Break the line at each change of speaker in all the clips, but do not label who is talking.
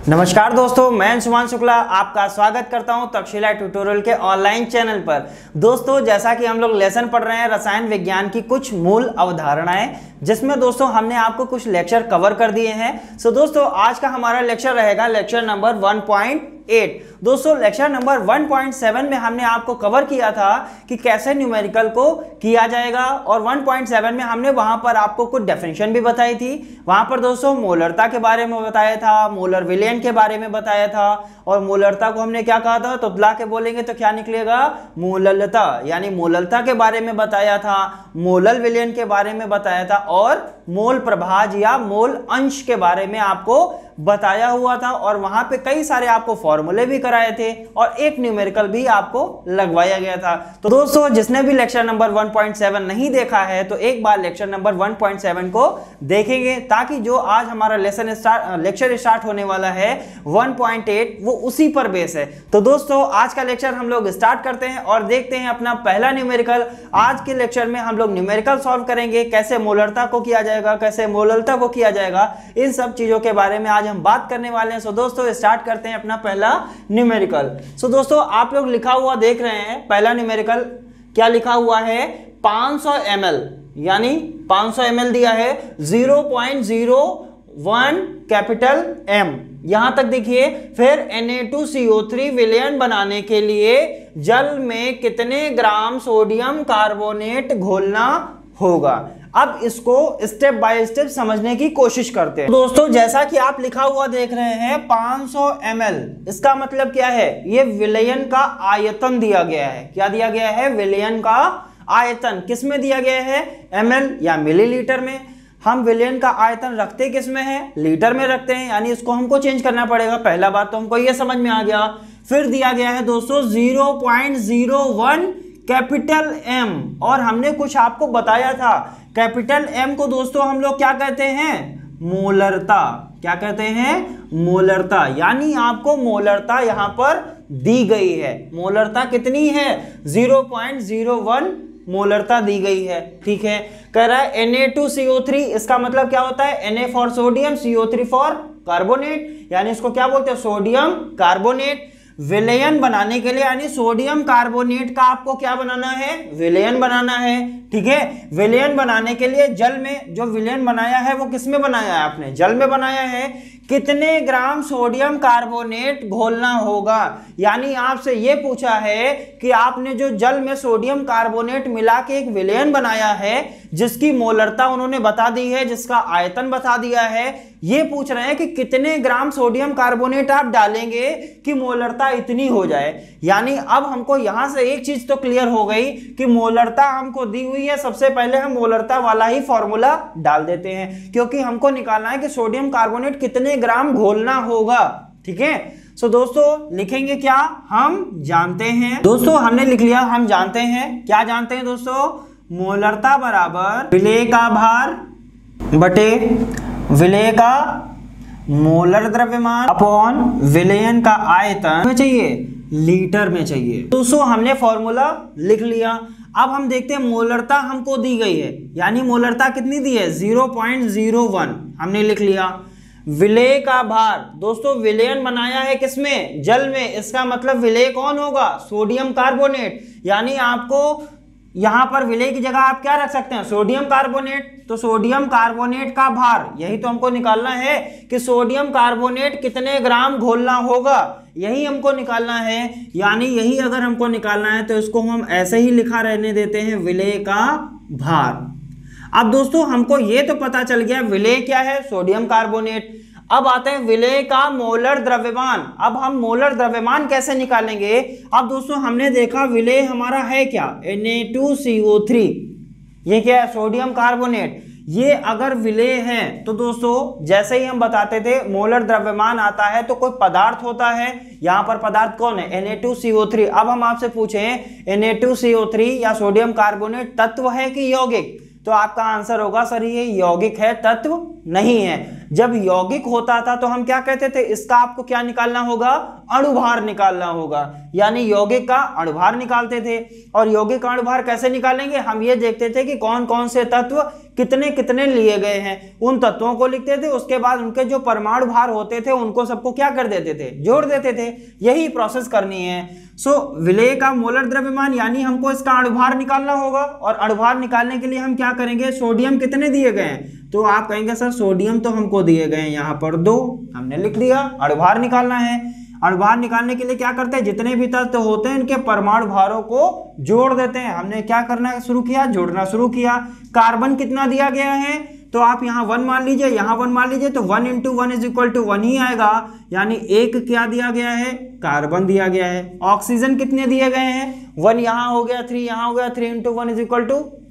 नमस्कार दोस्तों, मैं अंशुमान शुक्ला आपका स्वागत करता हूं तक्षशिला ट्यूटोरियल के ऑनलाइन चैनल पर। दोस्तों, जैसा कि हम लोग लेसन पढ़ रहे हैं रसायन विज्ञान की कुछ मूल अवधारणाएं, जिसमें दोस्तों हमने आपको कुछ लेक्चर कवर कर दिए हैं। सो दोस्तों, आज का हमारा लेक्चर रहेगा लेक्चर नंबर 1.8। दोस्तों, लेक्चर नंबर 1.7 में हमने आपको कवर किया था कि कैसे न्यूमेरिकल को किया जाएगा, और 1.7 में हमने वहां पर आपको कुछ डेफिनेशन भी बताई थी। वहां पर दोस्तों मोलरता के बारे में बताया था, मोलर विलयन के बारे में बताया था, और मोलरता को हमने क्या कहा था, तो तुतला के बोलेंगे तो क्या निकलेगा, मोललता, यानी मोललता के बारे में बताया था, मोलल विलयन के बारे में बताया था, और मोल प्रभाज या मोल अंश के बारे में आपको बताया हुआ था। और वहां पे कई सारे आपको फॉर्मूले भी कराए थे और एक न्यूमेरिकल भी आपको लगवाया गया था। तो दोस्तों, जिसने भी लेक्चर नंबर 1.7 नहीं देखा है तो एक बार लेक्चर नंबर 1.7 को देखेंगे, ताकि जो आज हमारा लेक्चर स्टार्ट होने वाला है 1.8 वो उसी पर बेस है। तो दोस्तों, आज का लेक्चर हम लोग स्टार्ट करते हैं और देखते हैं अपना पहला न्यूमेरिकल। आज के लेक्चर में हम लोग न्यूमेरिकल सॉल्व करेंगे, कैसे मोलरता को किया जाएगा, कैसे मोललता को किया जाएगा, इन सब चीजों के बारे में आज हम बात करने वाले हैं। सो दोस्तों, स्टार्ट करते हैं अपना पहला न्यूमेरिकल। सो दोस्तों, आप लोग लिखा हुआ देख रहे हैं, पहला न्यूमेरिकल क्या लिखा हुआ है, 500 ml, यानी 500 ml दिया है, 0.01 कैपिटल M यहां तक देखिए। फिर Na2CO3 विलयन बनाने के लिए जल में कितने ग्राम सोडियम कार्बोनेट घोलना होगा। अब इसको स्टेप बाय स्टेप समझने की कोशिश करते हैं। दोस्तों, जैसा कि आप लिखा हुआ देख रहे हैं 500 ml, इसका मतलब क्या है, ये विलयन का आयतन दिया गया है। क्या दिया गया है, विलयन का आयतन। किस में दिया गया है, ml या मिलीलीटर में। हम विलयन का आयतन रखते किस में है, लीटर में रखते हैं, यानी इसको हमको चेंज करना पड़ेगा। पहला बात तो हमको ये समझ में आ गया। फिर दिया गया है दोस्तों 0.01 कैपिटल M, और हमने कुछ आपको बताया था, कैपिटल M को दोस्तों हम लोग क्या कहते हैं, मोलरता। क्या कहते हैं, मोलरता, यानी आपको मोलरता यहां पर दी गई है। मोलरता कितनी है, 0.01 मोलरता दी गई है। ठीक है, कह रहा है Na2CO3, इसका मतलब क्या होता है, Na for sodium, CO3 for carbonate, यानी इसको क्या बोलते हैं, सोडियम कार्बोनेट। विलयन बनाने के लिए, यानी सोडियम कार्बोनेट का आपको क्या बनाना है, विलयन बनाना है। ठीक है, विलयन बनाने के लिए जल में जो विलयन बनाया है वो किस में बनाया है, आपने जल में बनाया है। कितने ग्राम सोडियम कार्बोनेट घोलना होगा, यानी आपसे ये पूछा है कि आपने जो जल में सोडियम कार्बोनेट मिला के एक विलयन बनाया है, जिसकी मोलरता उन्होंने बता दी है, जिसका आयतन बता दिया है, ये पूछ रहे हैं कि कितने ग्राम सोडियम कार्बोनेट आप डालेंगे कि मोलरता इतनी हो जाए। यानी अब हमको यहां से एक चीज तो क्लियर हो गई कि मोलरता हमको दी हुई है। सबसे पहले हम मोलरता वाला ही फॉर्मूला डाल देते हैं, क्योंकि हमको निकालना है कि सोडियम कार्बोनेट कितने ग्राम घोलना होगा। ठीक है, सो दोस्तों लिखेंगे क्या, हम जानते हैं। दोस्तों, हमने लिख लिया, हम जानते हैं। क्या जानते हैं दोस्तों, मोलरता बराबर विलेय का भार बटे विलेय का मोलर द्रव्यमान अपॉन विलयन का आयतन में चाहिए, लीटर में चाहिए। दोस्तों, हमने फॉर्मूला लिख लिया। अब हम देखते हैं मोलरता हमको दी गई है, यानी मोलरता कितनी दी है, 0.01 हमने लिख लिया। विलेय का भार, दोस्तों विलयन बनाया है किसमें, जल में, इसका मतलब विलेय कौन होगा, सोडियम कार्बोनेट, यानी आपको यहां पर विलेय की जगह आप क्या रख सकते हैं, सोडियम कार्बोनेट। तो सोडियम कार्बोनेट का भार, यही तो हमको निकालना है कि सोडियम कार्बोनेट कितने ग्राम घोलना होगा, यही हमको निकालना है। यानी यही अगर हमको निकालना है तो इसको हम ऐसे ही लिखा रहने देते हैं, विलेय का भार। अब दोस्तों, हमको ये तो पता चल गया विलेय क्या है, सोडियम कार्बोनेट। अब आते हैं विलेय का मोलर द्रव्यमान। अब हम मोलर द्रव्यमान कैसे निकालेंगे। अब दोस्तों, हमने देखा विलेय हमारा है क्या, Na2CO3, ये क्या है, सोडियम कार्बोनेट। ये अगर विलेय है तो दोस्तों, जैसे ही हम बताते थे मोलर द्रव्यमान आता है तो कोई पदार्थ होता है, यहां पर पदार्थ कौन है, Na2CO3। अब हम आपसे पूछें Na2CO3 या सोडियम कार्बोनेट तत्व है कि यौगिक, तो आपका आंसर होगा सर ये यौगिक है, तत्व नहीं है। जब यौगिक होता था तो हम क्या कहते थे, इसका आपको क्या निकालना होगा, अणुभार निकालना होगा, यानी यौगिक का अणुभार निकालते थे। और यौगिक का अणुभार कैसे निकालेंगे, हम ये देखते थे कि कौन कौन से तत्व कितने कितने लिए गए हैं, उन तत्वों को लिखते थे, उसके बाद उनके जो परमाणु भार होते थे उनको सबको क्या कर देते थे, जोड़ देते थे। यही प्रोसेस करनी है। सो विलेय का मोलर द्रव्यमान यानी हमको इसका अणुभार निकालना होगा, और अणुभार निकालने के लिए हम क्या करेंगे, सोडियम कितने दिए गए हैं, तो आप कहेंगे सर सोडियम तो हमको दिए गए हैं यहाँ पर 2, हमने लिख दिया। अणुभार निकालना है, अणुभार निकालने के लिए क्या करते हैं, जितने भी तत्व होते हैं इनके परमाणु भारों को जोड़ देते हैं। हमने क्या करना शुरू किया, जोड़ना शुरू किया। कार्बन कितना दिया गया है, तो आप यहाँ 1 मान लीजिए, यहाँ 1 मान लीजिए, तो 1 × 1 = 1 ही आएगा, यानी 1 क्या दिया गया है, कार्बन दिया गया है। ऑक्सीजन कितने दिए गए हैं, 1 यहाँ हो गया, 3 यहाँ हो गया, 3 × 1 =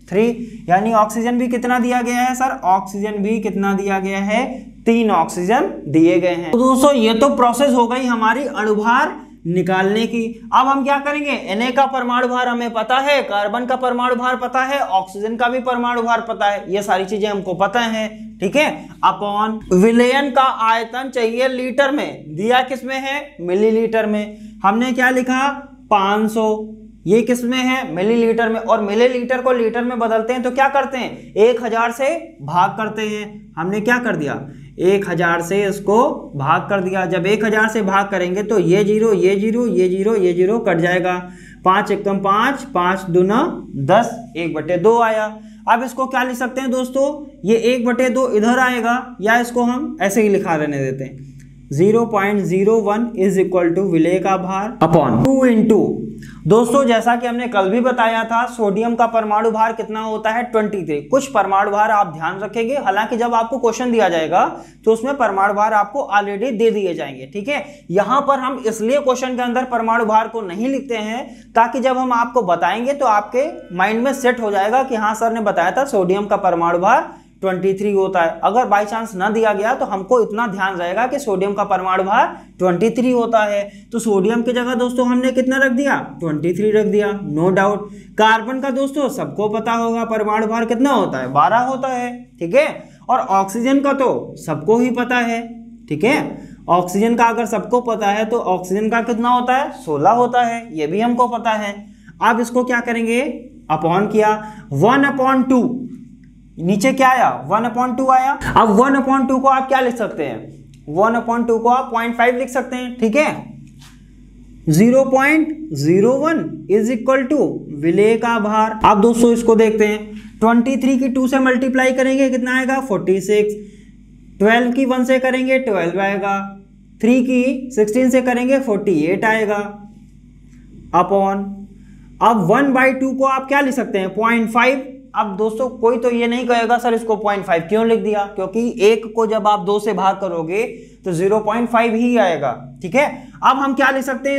3, यानी ऑक्सीजन भी कितना दिया गया है सर, ऑक्सीजन भी कितना दिया गया है, 3 ऑक्सीजन दिए गए हैं। तो दोस्तों ये तो प्रोसेस हो गई हमारी अणुभार निकालने की। अब हम क्या करेंगे, Na का परमाणु भार हमें पता है, कार्बन का परमाणु भार पता है, ऑक्सीजन का भी परमाणु भार पता है, ये सारी चीजें हमको पता है, ठीक है। अपॉन विलयन का आयतन चाहिए लीटर में, दिया किसमें है, मिलीलीटर में। हमने क्या लिखा, 500, ये किसमें है, मिलीलीटर में, और मिलीलीटर को लीटर में बदलते हैं तो क्या करते हैं, 1000 से भाग करते हैं। हमने क्या कर दिया, 1000 से इसको भाग कर दिया। जब 1000 से भाग करेंगे तो ये 0 ये 0 ये 0 ये 0 कट जाएगा, 5 × 5 5 × 2 10, 1/2 आया। अब इसको क्या लिख सकते हैं दोस्तों, ये 1/2 इधर आएगा, या इसको हम ऐसे ही लिखा रहने देते हैं, 0.01 = विलेय का भार अपॉन 2 × दोस्तों जैसा कि हमने कल भी बताया था, सोडियम का परमाणु भार कितना होता है, 23। कुछ परमाणु भार आप ध्यान रखेंगे, हालांकि जब आपको क्वेश्चन दिया जाएगा तो उसमें परमाणु भार आपको ऑलरेडी दे दिए जाएंगे, ठीक है। यहां पर हम इसलिए क्वेश्चन के अंदर परमाणु भार को नहीं लिखते हैं ताकि जब हम आपको बताएंगे तो आपके माइंड में सेट हो जाएगा कि हाँ सर ने बताया था सोडियम का परमाणु भार 23 होता है। अगर बाई चांस ना दिया गया तो हमको इतना ध्यान रहेगा कि सोडियम का परमाणु भार 23 होता है। तो सोडियम की जगह दोस्तों हमने कितना रख दिया, 23 रख दिया, नो डाउट। कार्बन का दोस्तों सबको पता होगा परमाणु भार कितना होता है, 12 होता है, ठीक है। और ऑक्सीजन का तो सबको ही पता है, ठीक है। ऑक्सीजन का अगर सबको पता है तो ऑक्सीजन का कितना होता है, 16 होता है, ये भी हमको पता है। अब इसको क्या करेंगे, अपॉन किया, 1/2, नीचे क्या आया, 1/2 आया। अब 1/2 को आप क्या लिख सकते हैं, 1/2 को आप 0.5 लिख सकते हैं, ठीक है। 0.01 = विलेय का भार। अब दोस्तों इसको देखते हैं, 23 की 2 से मल्टीप्लाई करेंगे कितना आएगा, 46, 12 की 1 से करेंगे 12 आएगा, 3 की 16 से करेंगे 48 आएगा, अपॉन। अब 1/2 को आप क्या लिख सकते हैं, 0.5। अब दोस्तों कोई तो ये नहीं कहेगा सर इसको 0.5 क्यों लिख दिया, क्योंकि 1 को जब आप 2 से भाग करोगे तो 0.5 ही आएगा, ठीक है। अब हम क्या लिख सकते हैं,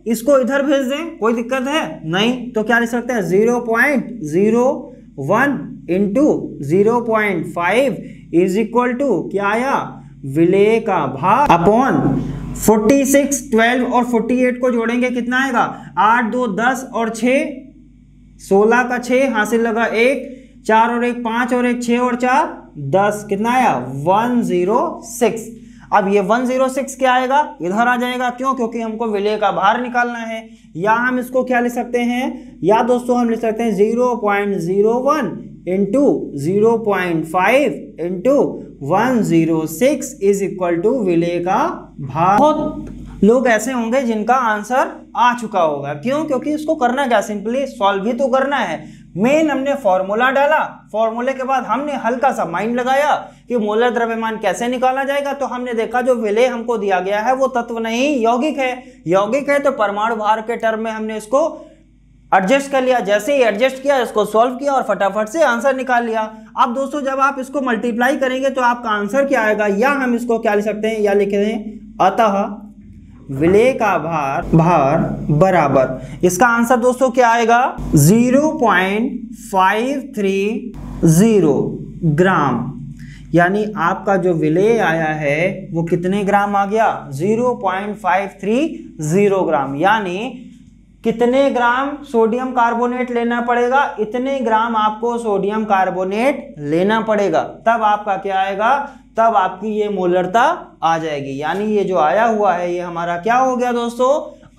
इसको इधर भेज दें, कोई दिक्कत है नहीं, तो क्या लिख सकते हैं, 0.01 × 0.5 = क्या आया, विलेय का भार अपॉन 46, 12 और 48 को जोड़ेंगे कितना आएगा, 8, 2, 10 और 6, 16 का 6 हासिल लगा 1, 4 और 1 5 और 1 6 और 4 10, कितना आया, 106। अब ये 106 क्या आएगा, इधर आ जाएगा, क्यों, क्योंकि हमको विलेय का भार निकालना है। या हम इसको क्या लिख सकते हैं, या दोस्तों हम लिख सकते हैं 0.01 × 0.5 × 106 = विलेय का भार। बहुत लोग ऐसे होंगे जिनका आंसर आ चुका होगा, क्यों, क्योंकि इसको करना क्या, सिंपली सॉल्व ही तो करना है। मेन हमने फॉर्मूला डाला, फॉर्मूले के बाद हमने हल्का सा माइंड लगाया कि मोलर द्रव्यमान कैसे निकाला जाएगा, तो हमने देखा जो विलेय हमको दिया गया है वो तत्व नहीं यौगिक है, यौगिक है तो परमाणु भार के टर्म में हमने इसको एडजस्ट कर लिया। जैसे ही एडजस्ट किया, इसको सॉल्व किया और फटाफट से आंसर निकाल लिया। अब दोस्तों जब आप इसको मल्टीप्लाई करेंगे तो आपका आंसर क्या आएगा, या हम इसको क्या लिख सकते हैं, या लिख दें, अतः विलेय का भार बराबर, इसका आंसर दोस्तों क्या आएगा, 0.530 ग्राम। यानी आपका जो विलेय आया है वो कितने ग्राम आ गया, 0.530 ग्राम। यानी कितने ग्राम सोडियम कार्बोनेट लेना पड़ेगा, इतने ग्राम आपको सोडियम कार्बोनेट लेना पड़ेगा, तब आपका क्या आएगा, तब आपकी ये मोलरता आ जाएगी। यानी ये जो आया हुआ है ये हमारा क्या हो गया दोस्तों,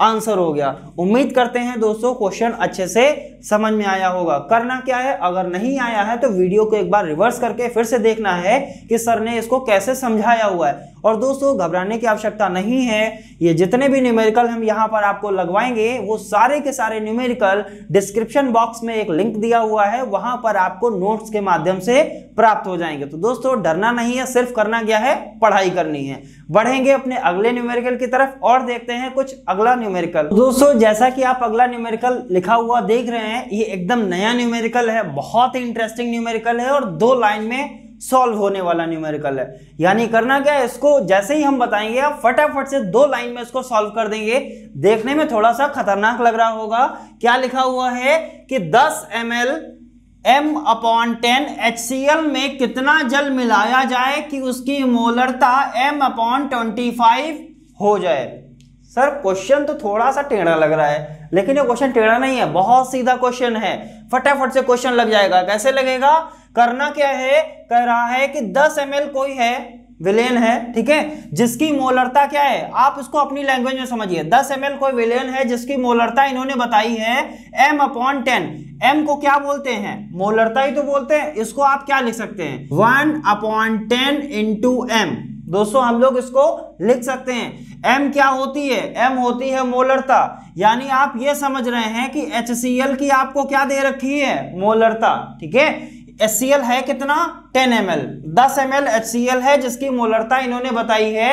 आंसर हो गया। उम्मीद करते हैं दोस्तों क्वेश्चन अच्छे से समझ में आया होगा। करना क्या है, अगर नहीं आया है तो वीडियो को एक बार रिवर्स करके फिर से देखना है कि सर ने इसको कैसे समझाया हुआ है। और दोस्तों घबराने की आवश्यकता नहीं है, ये जितने भी न्यूमेरिकल हम यहाँ पर आपको लगवाएंगे वो सारे के सारे न्यूमेरिकल डिस्क्रिप्शन बॉक्स में एक लिंक दिया हुआ है, वहां पर आपको नोट्स के माध्यम से प्राप्त हो जाएंगे। तो दोस्तों डरना नहीं है, सिर्फ करना क्या है, पढ़ाई करनी है। बढ़ेंगे अपने अगले न्यूमेरिकल की तरफ और देखते हैं कुछ अगला न्यूमेरिकल। दोस्तों जैसा कि आप अगला न्यूमेरिकल लिखा हुआ देख रहे हैं, ये एकदम नया न्यूमेरिकल है, बहुत ही इंटरेस्टिंग न्यूमेरिकल है और 2 लाइन में सॉल्व होने वाला न्यूमेरिकल है। यानी करना क्या है, इसको जैसे ही हम बताएंगे आप फटाफट से 2 लाइन में इसको सॉल्व कर देंगे। देखने में थोड़ा सा खतरनाक लग रहा होगा। क्या लिखा हुआ है कि 10 ml m/10 HCl में कितना जल मिलाया जाए कि उसकी मोलरता m/25 हो जाए। सर क्वेश्चन तो थोड़ा सा टेढ़ा लग रहा है, लेकिन ये क्वेश्चन टेढ़ा नहीं है, बहुत सीधा क्वेश्चन है, फटाफट से क्वेश्चन लग जाएगा। कैसे लगेगा, करना क्या है, कह रहा है कि 10 ml कोई है, विलेन है, ठीक है, जिसकी मोलरता क्या है, आप इसको अपनी लैंग्वेज में समझिए। 10 ml कोई विलेन है जिसकी मोलरता इन्होंने बताई है m/10। m को क्या बोलते हैं, मोलरता ही तो बोलते हैं। इसको आप क्या लिख सकते हैं, 1/10 इंटू m। दोस्तों हम लोग इसको लिख सकते हैं। m क्या होती है, m होती है मोलरता। यानी आप ये समझ रहे हैं कि HCl की आपको क्या दे रखी है, मोलरता, ठीक है। HCl है कितना, 10 ml, 10 ml HCl है जिसकी मोलरता इन्होंने बताई है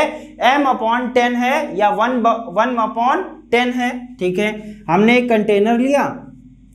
m/10 है या 1/10 है, ठीक है। हमने एक कंटेनर लिया,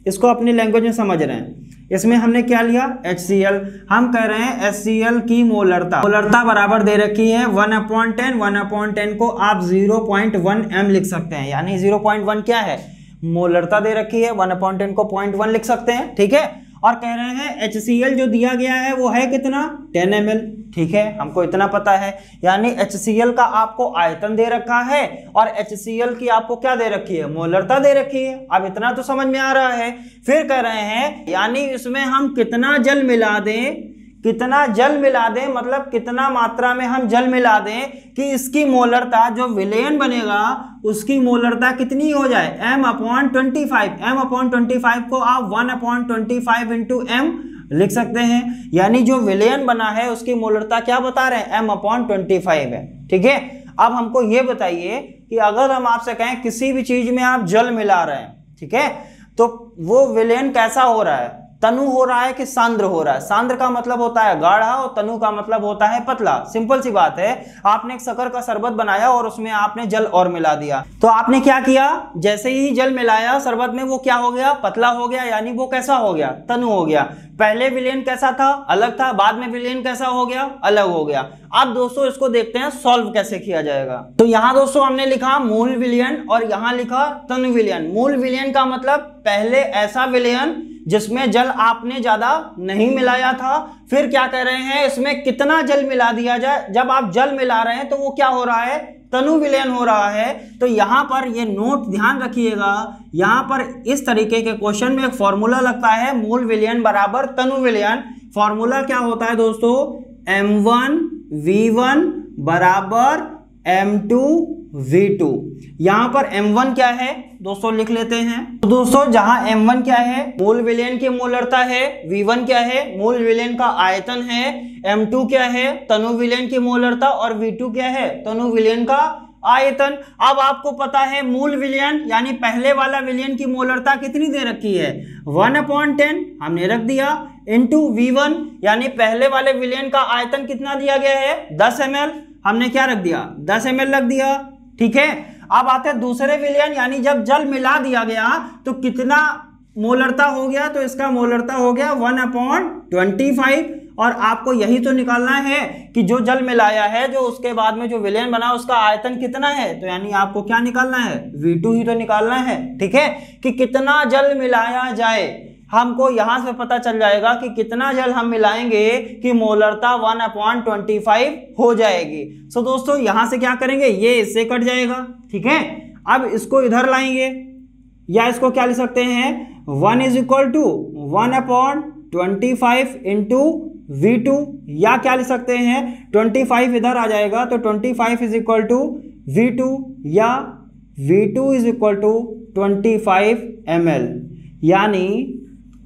इसको अपनी लैंग्वेज में समझ रहे हैं। इसमें हमने क्या लिया, HCl। हम कह रहे हैं HCl की मोलरता बराबर दे रखी है 1/10। 1/10 को आप 0.1 m लिख सकते हैं, यानी 0.1 क्या है, मोलरता दे रखी है, 1/10 को 0.1 लिख सकते हैं, ठीक है। और कह रहे हैं HCl जो दिया गया है वो है कितना, 10 ml, ठीक है, हमको इतना पता है। यानी HCl का आपको आयतन दे रखा है और HCl की आपको क्या दे रखी है, मोलरता दे रखी है। अब इतना तो समझ में आ रहा है। फिर कह रहे हैं यानी इसमें हम कितना जल मिला दें, कितना जल मिला दें, मतलब कितना मात्रा में हम जल मिला दें कि इसकी मोलरता जो विलेन बनेगा उसकी मोलरता कितनी हो जाए, m/25। m/25 को आप 1/25 इंटू m लिख सकते हैं। यानी जो विलेन बना है उसकी मोलरता क्या बता रहे हैं, m/25 है, ठीक है। अब हमको ये बताइए कि अगर हम आपसे कहें किसी भी चीज में आप जल मिला रहे हैं, ठीक है, तो वो विलेन कैसा हो रहा है, तनु हो रहा है कि सांद्र हो रहा है। सांद्र का मतलब होता है गाढ़ा और तनु का मतलब होता है पतला। सिंपल सी बात है, आपने एक शक्कर का शरबत बनाया और उसमें आपने जल और मिला दिया, तो आपने क्या किया, जैसे ही जल मिलाया शरबत में वो क्या हो गया, पतला हो गया, यानी वो कैसा हो गया, तनु हो गया। पहले विलेन कैसा था, अलग था, बाद में विलेन कैसा हो गया, अलग हो गया। अब दोस्तों इसको देखते हैं सॉल्व कैसे किया जाएगा। तो यहाँ दोस्तों हमने लिखा मूल विलयन और यहाँ लिखा तनु विलयन। मूल विलयन का मतलब पहले ऐसा विलयन जिसमें जल आपने ज्यादा नहीं मिलाया था। फिर क्या कह रहे हैं, इसमें कितना जल मिला दिया जाए। जब आप जल मिला रहे हैं तो वो क्या हो रहा है, तनु विलयन हो रहा है। तो यहाँ पर ये नोट ध्यान रखिएगा, यहाँ पर इस तरीके के क्वेश्चन में एक फॉर्मूला लगता है, मूल विलयन बराबर तनु विलयन। फॉर्मूला क्या होता है दोस्तों, m1v1 बराबर m2v2। यहां पर m1 क्या है दोस्तों लिख लेते हैं। तो दोस्तों जहां m1 क्या है, मूल विलयन की मोलरता है, v1 क्या है, मूल विलयन का आयतन है, m2 क्या है, तनु विलयन की मोलरता, और v2 क्या है, तनु विलयन का आयतन। अब आपको पता है मूल विलयन यानी पहले वाला विलयन की मोलरता कितनी दे रखी है, 1/10 हमने रख दिया, इंटू v1 यानी पहले वाले विलयन का आयतन कितना दिया गया है, 10 ml, हमने क्या रख दिया, 10 ml रख दिया, ठीक है। अब आते हैं दूसरे विलयन, यानी जब जल मिला दिया गया तो कितना मोलरता हो गया, तो इसका मोलरता हो गया 1/25। और आपको यही तो निकालना है कि जो जल मिलाया है, जो उसके बाद में जो विलयन बना उसका आयतन कितना है, तो यानी आपको क्या निकालना है, v2 ही तो निकालना है, ठीक है, कि कितना जल मिलाया जाए। हमको यहां से पता चल जाएगा कि कितना जल हम मिलाएंगे कि मोलरता 1/25 हो जाएगी। सो दोस्तों यहां से क्या करेंगे, ये इससे कट जाएगा, ठीक है। अब इसको इधर लाएंगे, या इसको क्या लिख सकते हैं 1 is equal to 1/25 into V2, या क्या लिख सकते हैं 25 इधर आ जाएगा तो 25 इज इक्वल टू V2, या V2 is equal to 25 ml। यानी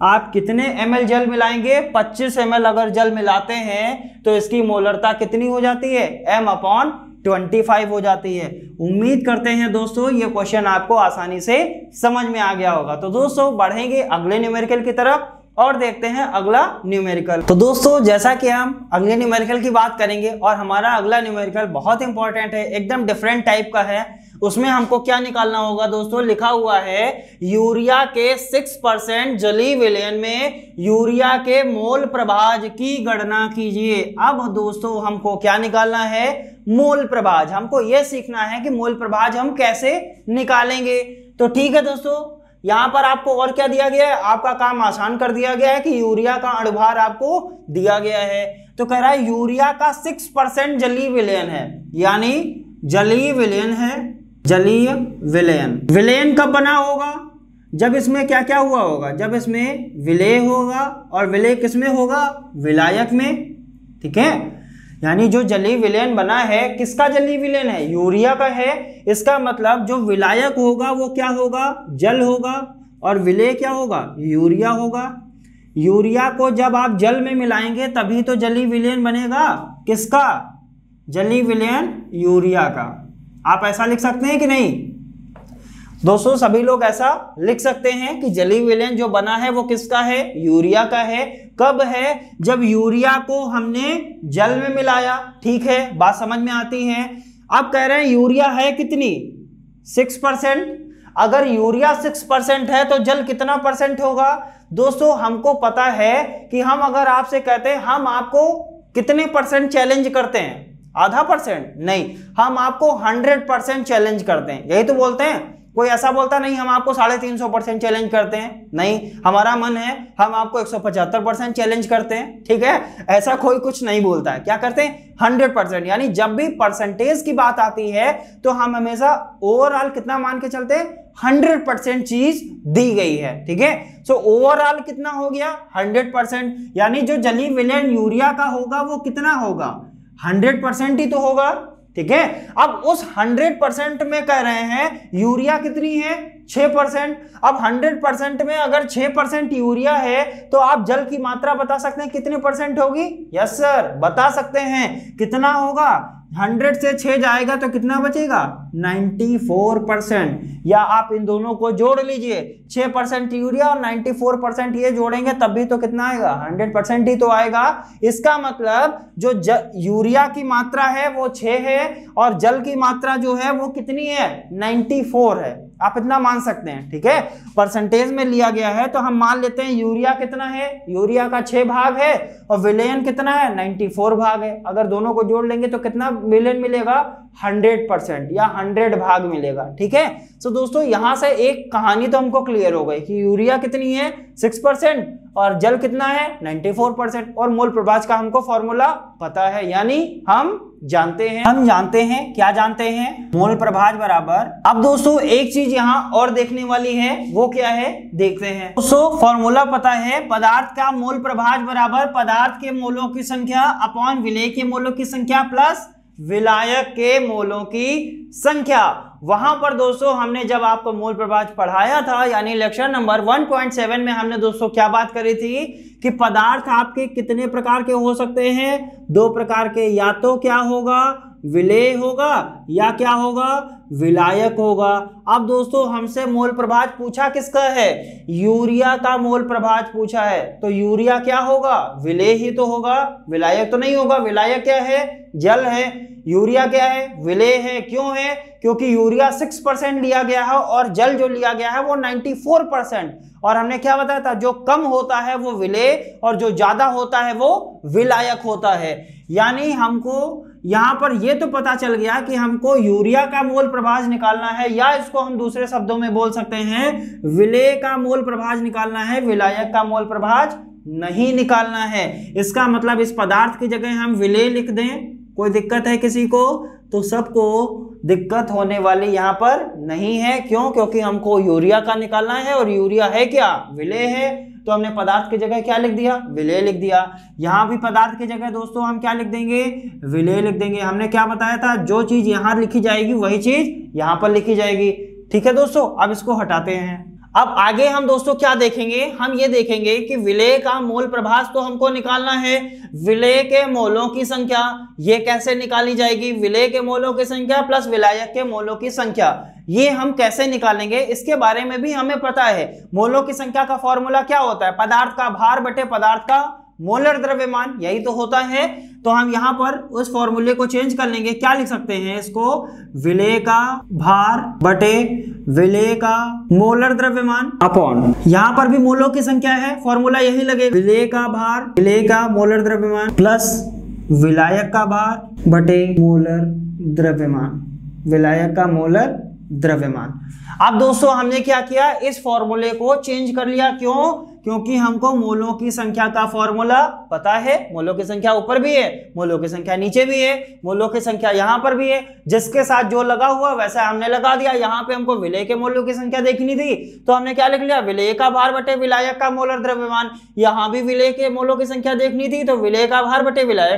आप कितने ml जल मिलाएंगे, 25 ml अगर जल मिलाते हैं तो इसकी मोलरता कितनी हो जाती है, m/25 हो जाती है। उम्मीद करते हैं दोस्तों ये क्वेश्चन आपको आसानी से समझ में आ गया होगा। तो दोस्तों बढ़ेंगे अगले न्यूमेरिकल की तरफ और देखते हैं अगला न्यूमेरिकल। तो दोस्तों जैसा कि हम अगले न्यूमेरिकल की बात करेंगे और हमारा अगला न्यूमेरिकल बहुत इंपॉर्टेंट है, एकदम डिफरेंट टाइप का है। उसमें हमको क्या निकालना होगा दोस्तों, लिखा हुआ है यूरिया के 6% जलीय विलयन में यूरिया के मोल प्रभाज की गणना कीजिए। अब दोस्तों हमको क्या निकालना है, मोल प्रभाज। हमको यह सीखना है कि मोल प्रभाज हम कैसे निकालेंगे। तो ठीक है दोस्तों, यहां पर आपको और क्या दिया गया है, आपका काम आसान कर दिया गया है कि यूरिया का अणुभार आपको दिया गया है। तो कह रहा है यूरिया का 6% जलीय विलयन है, यानी जलीय विलयन है, जलीय विलयन। विलयन कब बना होगा, जब इसमें क्या क्या हुआ होगा, जब इसमें विलय होगा, और विलय किसमें होगा, विलायक में। ठीक है, यानी जो जलीय विलयन बना है, किसका जलीय विलयन है, यूरिया का है। इसका मतलब जो विलायक होगा वो क्या होगा, जल होगा, और विलय क्या होगा, यूरिया होगा। यूरिया को जब आप जल में मिलाएंगे तभी तो जलीय विलयन बनेगा, किसका, जलीय विलयन यूरिया का। आप ऐसा लिख सकते हैं कि नहीं दोस्तों, सभी लोग ऐसा लिख सकते हैं कि जलीय विलयन जो बना है वो किसका है, यूरिया का है। कब है, जब यूरिया को हमने जल में मिलाया। ठीक है, बात समझ में आती है। अब कह रहे हैं यूरिया है कितनी, 6%। अगर यूरिया 6% है तो जल कितना परसेंट होगा दोस्तों, हमको पता है कि हम अगर आपसे कहते हैं हम आपको कितने परसेंट चैलेंज करते हैं, आधा परसेंट नहीं, हम आपको 100% चैलेंज करते हैं, यही तो बोलते हैं। कोई ऐसा बोलता नहीं हम आपको 350% चैलेंज करते हैं, नहीं, हमारा मन है हम आपको 175% चैलेंज करते हैं। ठीक है, ऐसा कोई कुछ नहीं बोलता है। क्या करते हैं, 100%। यानी जब भी परसेंटेज की बात आती है तो हम हमेशा ओवरऑल कितना मान के चलते हैं, 100% चीज दी गई है। ठीक है, सो ओवरऑल कितना हो गया, 100%। यानी जो जलीय विलयन यूरिया का होगा वो कितना होगा, 100% ही तो होगा। ठीक है, अब उस 100% में कह रहे हैं यूरिया कितनी है, 6%। अब 100% में अगर 6% यूरिया है तो आप जल की मात्रा बता सकते हैं कितने परसेंट होगी, यस सर बता सकते हैं। कितना होगा, 100 से 6 जाएगा तो कितना बचेगा, 94%। या आप इन दोनों को जोड़ लीजिए, 6% यूरिया और 94% ये जोड़ेंगे तब भी तो कितना आएगा, 100% ही तो आएगा। इसका मतलब जो यूरिया की मात्रा है वो 6 है और जल की मात्रा जो है वो कितनी है, 94 है। आप इतना मान सकते हैं। ठीक है, परसेंटेज में लिया गया है तो हम मान लेते हैं यूरिया कितना है, यूरिया का 6 भाग है और विलयन कितना है, 94 भाग है। अगर दोनों को जोड़ लेंगे तो कितना विलयन मिलेगा, 100% या 100 भाग मिलेगा। ठीक है, तो दोस्तों यहां से एक कहानी तो हमको क्लियर हो गई कि यूरिया कितनी है, 6% और जल कितना है, 94%। और मोल प्रभाज का हमको फॉर्मूला पता है, यानी हम जानते हैं क्या जानते हैं, मोल प्रभाज बराबर। अब दोस्तों एक चीज यहां और देखने वाली है, वो क्या है देखते हैं। दोस्तों फॉर्मूला पता है, पदार्थ का मोल प्रभाज बराबर पदार्थ के मोलों की संख्या अपॉन विलेय के मोलों की संख्या प्लस विलायक के मोलों की संख्या। वहां पर दोस्तों हमने जब आपको मोल प्रभाज पढ़ाया था, यानी लेक्चर नंबर 1.7 में हमने दोस्तों क्या बात करी थी कि पदार्थ आपके कितने प्रकार के हो सकते हैं, 2 प्रकार के, या तो क्या होगा, विलेय होगा, या क्या होगा, विलायक होगा। अब दोस्तों हमसे मोल प्रभाज पूछा किसका है, यूरिया का मोल प्रभाज पूछा है, तो यूरिया क्या होगा, विलेय ही तो होगा, विलायक तो नहीं होगा। विलायक क्या है, जल है। यूरिया क्या है, विलेय है। क्यों है, क्योंकि यूरिया 6% लिया गया है और जल जो लिया गया है वो 94%। और हमने क्या बताया था, जो कम होता है वो विलेय और जो ज्यादा होता है वो विलायक होता है। यानी हमको यहां पर ये तो पता चल गया कि हमको यूरिया का मोल प्रभाज निकालना है, या इसको हम दूसरे शब्दों में बोल सकते हैं विलेय का मोल प्रभाज निकालना है, विलायक का मोल प्रभाज नहीं निकालना है। इसका मतलब इस पदार्थ की जगह हम विलेय लिख दें, कोई दिक्कत है किसी को, तो सबको दिक्कत होने वाली यहाँ पर नहीं है। क्यों? क्योंकि हमको यूरिया का निकालना है और यूरिया है क्या? विलेय है। तो हमने पदार्थ की जगह क्या लिख दिया? विलेय लिख दिया। यहाँ भी पदार्थ की जगह दोस्तों हम क्या लिख देंगे? विलेय लिख देंगे। हमने क्या बताया था? जो चीज यहाँ लिखी जाएगी वही चीज यहाँ पर लिखी जाएगी। ठीक है दोस्तों, अब इसको हटाते हैं। अब आगे हम दोस्तों क्या देखेंगे? हम ये देखेंगे कि विलेय का मोल प्रभाज तो हमको निकालना है। विलेय के मोलों की संख्या ये कैसे निकाली जाएगी? विलेय के मोलों की संख्या प्लस विलायक के मोलों की संख्या, ये हम कैसे निकालेंगे इसके बारे में भी हमें पता है। मोलों की संख्या का फॉर्मूला क्या होता है? पदार्थ का भार बटे पदार्थ का मोलर द्रव्यमान, यही तो होता है। तो हम यहां पर उस फॉर्मूले को चेंज कर लेंगे। क्या लिख सकते हैं इसको? विलेय का भार बटे विलेय का मोलर द्रव्यमान अपॉन, यहां पर भी मोलों की संख्या है, फॉर्मूला यही लगे। विलेय का भार विलेय का मोलर द्रव्यमान प्लस विलायक का भार बटे मोलर द्रव्यमान, विलायक का मोलर द्रव्यमान। अब दोस्तों हमने क्या किया? इस फॉर्मूले को चेंज कर लिया। क्यों? क्योंकि हमको मोलों की संख्या का फॉर्मूला पता है। मोलों की संख्या ऊपर भी है, मोलों की संख्या नीचे भी है, मोलों की संख्या यहाँ पर भी है। जिसके साथ जो लगा हुआ वैसा हमने लगा दिया। यहाँ पे हमको विलेय के मोलों की संख्या देखनी थी तो हमने क्या लिख लिया? विलेय का भार बटे विलायक का मोलर द्रव्यमान। यहाँ भी विलेय के मोलों की संख्या देखनी थी तो विलेय का भार बटे विलेय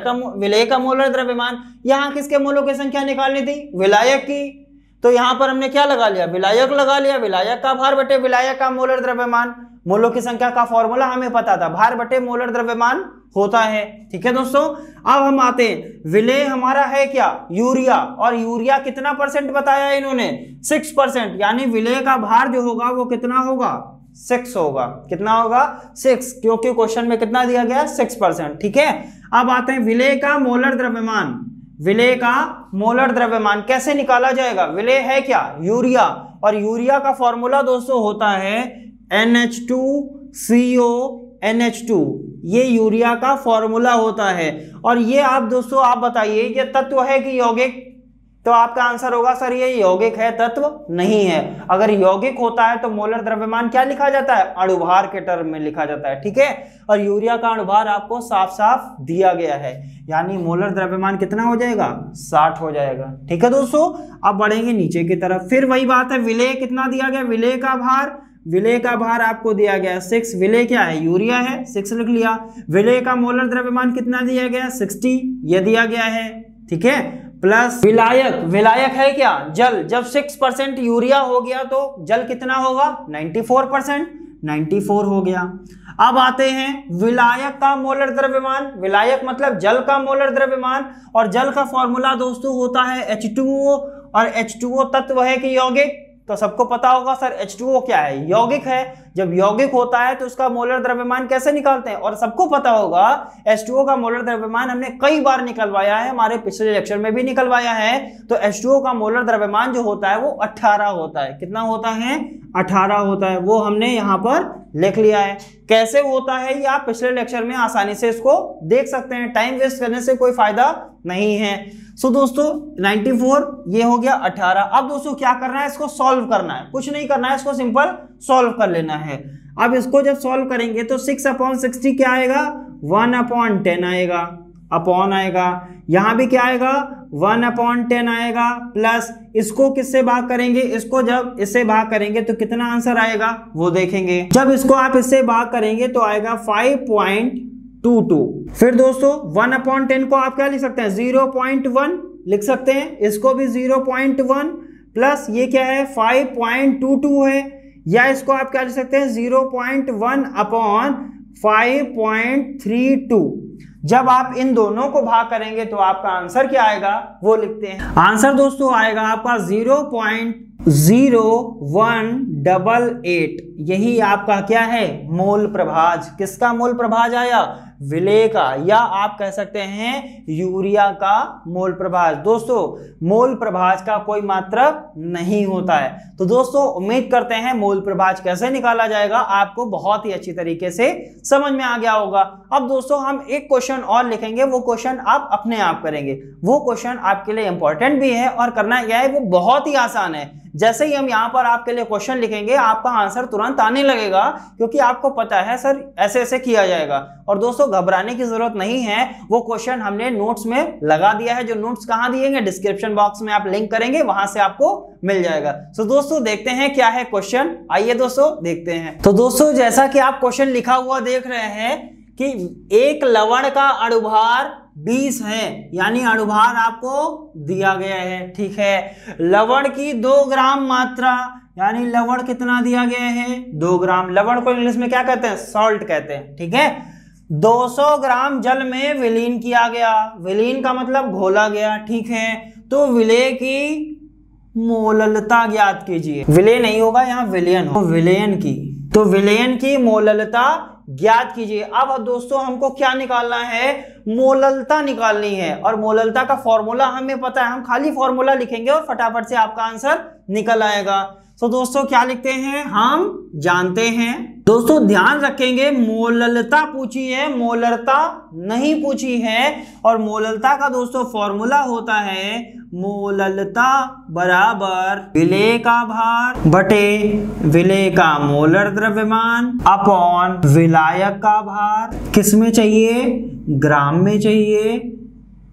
का मोलर द्रव्यमान। यहाँ किसके मोलों की संख्या निकालनी थी? विलायक की। तो यहाँ पर हमने क्या लगा लिया? विलायक लगा लिया। विलायक का भार बटे विलायक का मोलर द्रव्यमान। मोलों की संख्या का फॉर्मूला हमें पता था, भार बटे मोलर द्रव्यमान होता है। ठीक है दोस्तों, अब हम आते हैं, विलेय हमारा है क्या? यूरिया। और यूरिया कितना परसेंट बताया इन्होंने? 6%। यानी विलेय का भार जो होगा वो कितना होगा? 6 होगा। कितना होगा? 6, क्योंकि क्वेश्चन में कितना दिया गया? 6%। ठीक है, अब आते हैं विलेय का मोलर द्रव्यमान। विलेय का मोलर द्रव्यमान कैसे निकाला जाएगा? विलेय है क्या? यूरिया। और यूरिया का फॉर्मूला दोस्तों होता है NH2CO NH2, ये यूरिया का फॉर्मूला होता है। और ये आप दोस्तों आप बताइए ये तत्व है कि यौगिक? तो आपका आंसर होगा सर ये यौगिक है, तत्व नहीं है। अगर यौगिक होता है तो मोलर द्रव्यमान क्या लिखा जाता है? अणुभार के टर्म में लिखा जाता है। ठीक है, और यूरिया का अणुभार आपको साफ साफ दिया गया है, यानी मोलर द्रव्यमान कितना हो जाएगा? 60 हो जाएगा। ठीक है दोस्तों, अब बढ़ेंगे नीचे की तरफ। फिर वही बात है, विलेय कितना दिया गया? विलेय का भार, विलेय का भार आपको दिया गया 6। विलेय क्या है? यूरिया है, 6 लिख लिया। विलेय का मोलर द्रव्यमान कितना दिया गया? 60, ये दिया गया है। ठीक है, प्लस विलायक, विलायक है क्या? जल। जब 6% यूरिया हो गया तो जल कितना होगा? 94%, 94 हो गया। अब आते हैं विलायक का मोलर द्रव्यमान। विलायक मतलब जल का मोलर द्रव्यमान, और जल का फॉर्मूला दोस्तों होता है H2O। और H2O तत्व है कि यौगिक? तो सबको पता होगा सर H2O क्या है? यौगिक है। जब यौगिक होता है तो उसका मोलर द्रव्यमान कैसे निकालते हैं? और सबको पता होगा H2O का मोलर द्रव्यमान हमने कई बार निकलवाया है, हमारे पिछले लेक्चर में भी निकलवाया है। तो H2O का मोलर द्रव्यमान जो होता है वो 18 होता है। कितना होता है? 18 होता है। वो हमने यहाँ पर लिख लिया है। कैसे होता है ये आप पिछले लेक्चर में आसानी से इसको देख सकते हैं, टाइम वेस्ट करने से कोई फायदा नहीं है। सो दोस्तों 94 ये हो गया 18। अब दोस्तों क्या करना है? इसको सॉल्व करना है, कुछ नहीं करना है, इसको सिंपल सॉल्व कर लेना है। अब इसको जब सॉल्व करेंगे तो 6/60 क्या आएगा? 1/10 आएगा, अपॉन आएगा। यहां भी क्या आएगा? 1/10 आएगा, प्लस इसको किससे भाग करेंगे? इसको जब इससे भाग करेंगे तो कितना आंसर आएगा वो देखेंगे। जब इसको आप इससे भाग करेंगे तो आएगा 5.22। फिर दोस्तों 1/10 को आप क्या लिख सकते हैं? 0.1 लिख सकते हैं। इसको भी 0.1 प्लस ये क्या है? 5.22 है। या इसको आप क्या लिख सकते हैं? 0.1/5.32। जब आप इन दोनों को भाग करेंगे तो आपका आंसर क्या आएगा वो लिखते हैं। आंसर दोस्तों आएगा आपका 0.0188। यही आपका क्या है? मोल प्रभाज। किसका मोल प्रभाज आया? विलेय का, या आप कह सकते हैं यूरिया का मोल प्रभाज। दोस्तों मोल प्रभाज का कोई मात्रक नहीं होता है। तो दोस्तों उम्मीद करते हैं मोल प्रभाज कैसे निकाला जाएगा आपको बहुत ही अच्छी तरीके से समझ में आ गया होगा। अब दोस्तों हम एक क्वेश्चन और लिखेंगे, वो क्वेश्चन आप अपने आप करेंगे। वो क्वेश्चन आपके लिए इंपॉर्टेंट भी है और करना क्या है वो बहुत ही आसान है। जैसे ही हम यहाँ पर आपके लिए क्वेश्चन लिखेंगे आपका आंसर तुरंत आने लगेगा, क्योंकि आपको पता है सर ऐसे ऐसे किया जाएगा। और दोस्तों घबराने की जरूरत नहीं है, वो क्वेश्चन हमने नोट्स में लगा दिया है। जो नोट्स कहाँ दिएंगे, डिस्क्रिप्शन बॉक्स में आप लिंक करेंगे, वहां से आपको मिल जाएगा। तो दोस्तों देखते हैं क्या है क्वेश्चन, आइए दोस्तों देखते हैं। तो दोस्तों जैसा कि आप क्वेश्चन लिखा हुआ देख रहे हैं कि एक लवण का अणुभार 20 है, यानी अणुभार आपको दिया गया है, ठीक है। लवण की 2 ग्राम मात्रा, यानी लवण कितना दिया गया है, 2 ग्राम। लवण को इंग्लिश में क्या कहते हैं, सॉल्ट कहते हैं, ठीक है। 200 ग्राम जल में विलीन किया गया, विलीन का मतलब घोला गया, ठीक है। तो विलेय की मोललता ज्ञात कीजिए। विलेय नहीं होगा यहाँ, विलयन हो, विलयन की, तो विलयन की मोललता ज्ञात कीजिए। अब दोस्तों हमको क्या निकालना है, मोललता निकालनी है। और मोललता का फॉर्मूला हमें पता है, हम खाली फॉर्मूला लिखेंगे और फटाफट से आपका आंसर निकल आएगा। तो दोस्तों क्या लिखते हैं, हम जानते हैं। दोस्तों ध्यान रखेंगे, मोललता पूछी है, मोलरता नहीं पूछी है। और मोललता का दोस्तों फॉर्मूला होता है मोललता बराबर विलेय का भार बटे विलेय का मोलर द्रव्यमान अपॉन विलायक का भार, किस में चाहिए, ग्राम में चाहिए,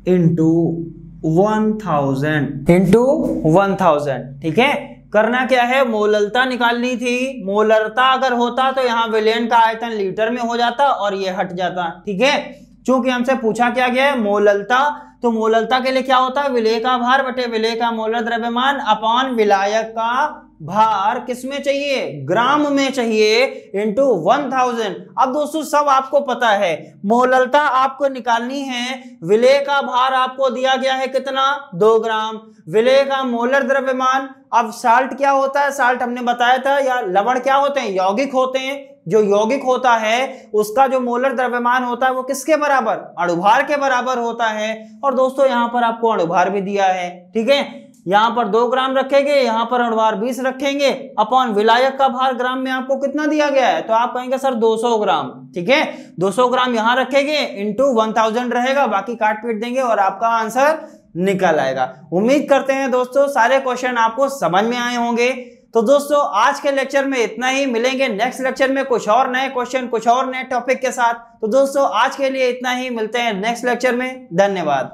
इंटू 1000, ठीक है। करना क्या है, मोललता निकालनी थी। मोलरता अगर होता तो यहाँ विलयन का आयतन लीटर में हो जाता और ये हट जाता, ठीक है। चूंकि हमसे पूछा क्या गया है, मोललता, तो मोललता के लिए क्या होता है, विलेय का भार बटे विलेय का मोलर द्रव्यमान अपॉन विलायक का भार, किसमें चाहिए, ग्राम में चाहिए, इंटू 1000। अब दोस्तों सब आपको पता है, मोललता आपको निकालनी है, विलेय का भार आपको दिया गया है कितना, 2 ग्राम, विलेय का मोलर द्रव्यमान। अब साल्ट क्या होता है, साल्ट हमने बताया था, या लवण क्या होते हैं, यौगिक होते हैं। जो यौगिक होता है उसका जो मोलर द्रव्यमान होता है वो किसके बराबर, अणुभार के बराबर होता है। और दोस्तों यहाँ पर आपको अणुभार भी दिया है, ठीक है। यहाँ पर 2 ग्राम रखेंगे, यहाँ पर अणुभार 20 रखेंगे, अपॉन विलायक का भार ग्राम में आपको कितना दिया गया है, तो आप कहेंगे सर 200 ग्राम, ठीक है। 200 ग्राम यहाँ रखेंगे, इंटू 1000 रहेगा, बाकी काट पीट देंगे और आपका आंसर निकल आएगा। उम्मीद करते हैं दोस्तों सारे क्वेश्चन आपको समझ में आए होंगे। तो दोस्तों आज के लेक्चर में इतना ही, मिलेंगे नेक्स्ट लेक्चर में कुछ और नए क्वेश्चन, कुछ और नए टॉपिक के साथ। तो दोस्तों आज के लिए इतना ही, मिलते हैं नेक्स्ट लेक्चर में, धन्यवाद।